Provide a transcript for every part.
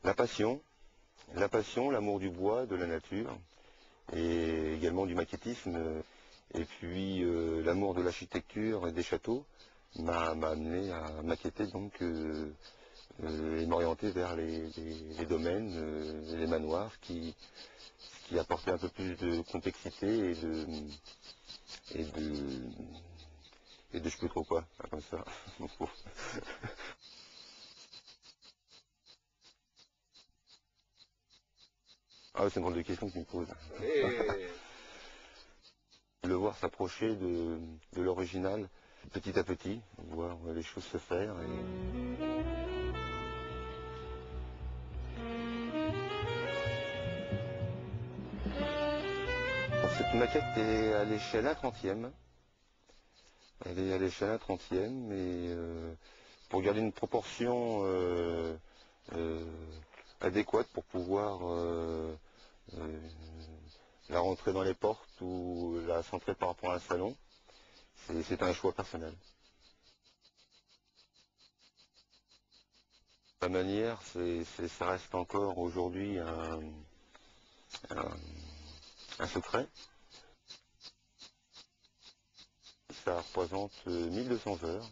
La passion, l'amour du bois, de la nature, et également du maquettisme, et puis l'amour de l'architecture et des châteaux m'a amené à maqueter donc et m'orienter vers les domaines, les manoirs, qui apportaient un peu plus de complexité et de et de je sais plus trop quoi, comme ça. Ah, c'est une drôle de question que tu me poses. Le voir s'approcher de l'original, petit à petit, voir les choses se faire. Cette maquette est à l'échelle 1/30e. Elle est à l'échelle 1/30e, et pour garder une proportion adéquate pour pouvoir la rentrer dans les portes ou la centrer par rapport à un salon, c'est un choix personnel. La manière, ça reste encore aujourd'hui un secret. Ça représente 1200 heures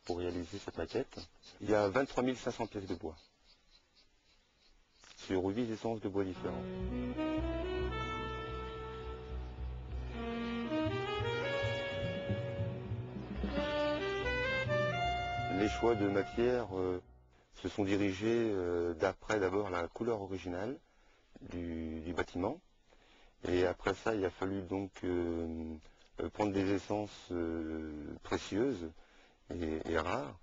pour réaliser cette maquette. Il y a 23 500 pièces de bois sur 8 essences de bois différents. Les choix de matière se sont dirigés d'après d'abord la couleur originale du bâtiment, et après ça il a fallu donc prendre des essences précieuses et rares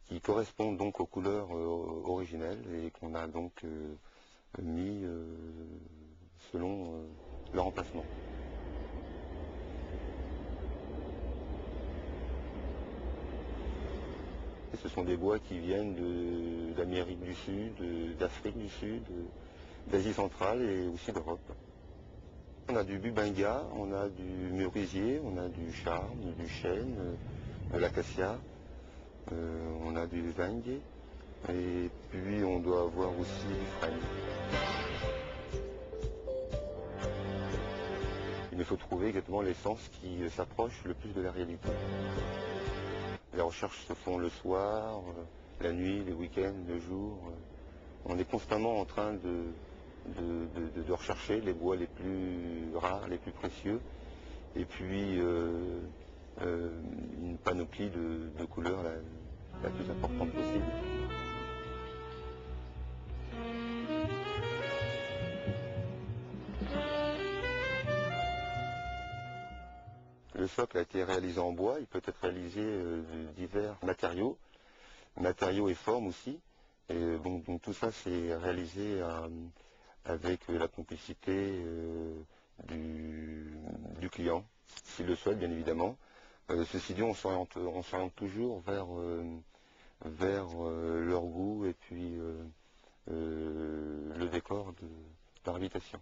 qui correspondent donc aux couleurs originelles et qu'on a donc mis selon leur emplacement. Ce sont des bois qui viennent d'Amérique du Sud, d'Afrique du Sud, d'Asie centrale et aussi d'Europe. On a du bubinga, on a du merisier, on a du charme, du chêne, de l'acacia, on a du vangue, et puis on doit avoir aussi du frêne. Il me faut trouver exactement l'essence qui s'approche le plus de la réalité. Les recherches se font le soir, la nuit, les week-ends, le jour. On est constamment en train de rechercher les bois les plus rares, les plus précieux, et puis une panoplie de couleurs la plus importante possible. Le socle a été réalisé en bois, il peut être réalisé de divers matériaux et formes aussi. Et donc tout ça c'est réalisé avec la complicité du client, s'il le souhaite bien évidemment. Ceci dit, on s'oriente toujours vers leur goût et puis le décor de leur habitation.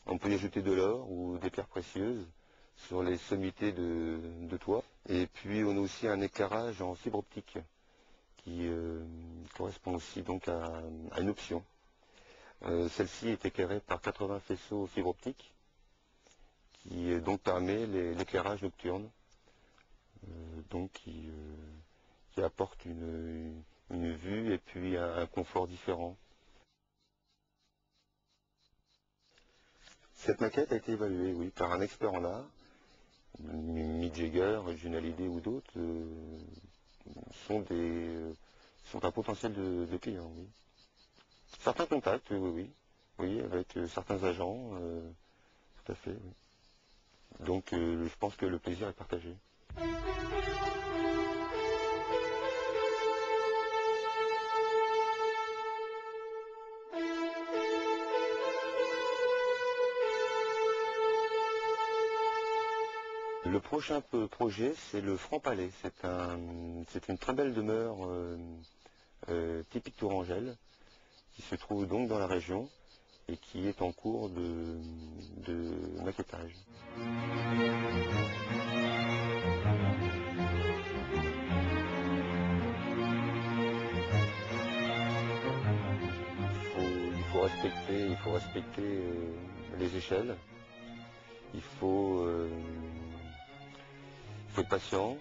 On peut y ajouter de l'or ou des pierres précieuses sur les sommités de toit. Et puis on a aussi un éclairage en fibre optique qui correspond aussi donc à une option. Celle-ci est éclairée par 80 faisceaux fibre optique qui donc permet l'éclairage nocturne, donc qui apporte une vue et puis un confort différent. Cette maquette a été évaluée, oui, par un expert en art. Mick Jagger, Johnny Hallyday ou d'autres sont un potentiel de clients, oui. Certains contacts, oui, avec certains agents, tout à fait, oui. Donc je pense que le plaisir est partagé. Le prochain projet, c'est le Franc-Palais. C'est une très belle demeure typique tourangelle qui se trouve donc dans la région et qui est en cours de maquettage. Il respecter les échelles. Il faut être patient,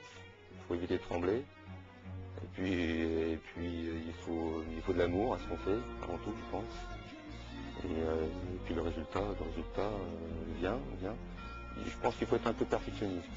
il faut éviter de trembler. Et puis il faut de l'amour à ce qu'on fait, avant tout, je pense. Et puis le résultat vient. Et je pense qu'il faut être un peu perfectionniste.